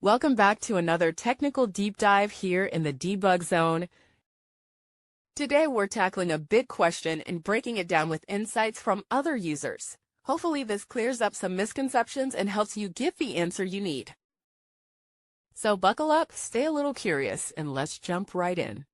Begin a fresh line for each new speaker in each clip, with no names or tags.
Welcome back to another technical deep dive here in the debug zone. Today we're tackling a big question and breaking it down with insights from other users. Hopefully this clears up some misconceptions and helps you get the answer you need. So buckle up, stay a little curious, and let's jump right in.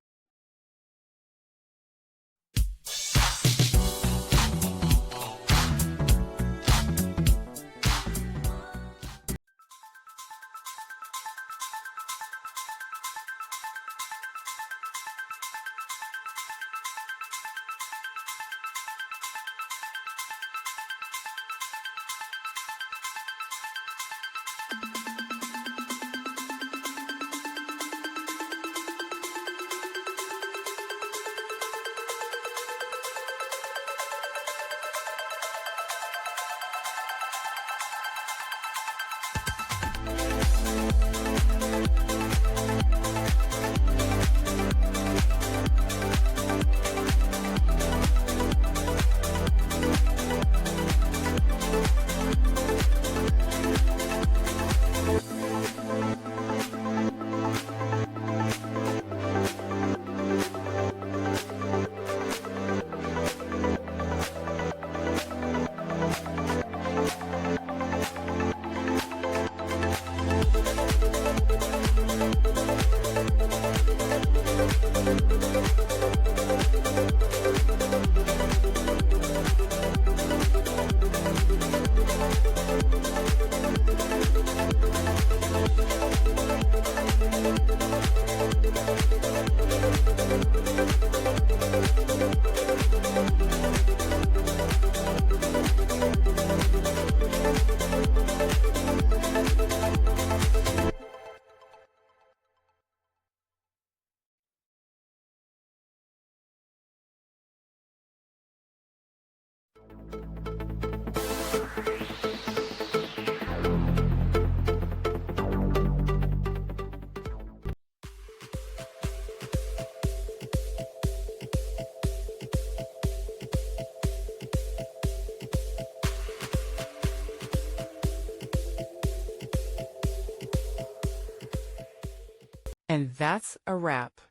And that's a wrap.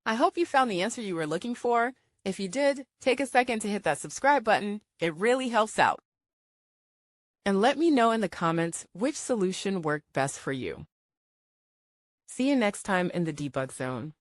I hope you found the answer you were looking for. If you did, take a second to hit that subscribe button. It really helps out. And let me know in the comments which solution worked best for you. See you next time in the debug zone.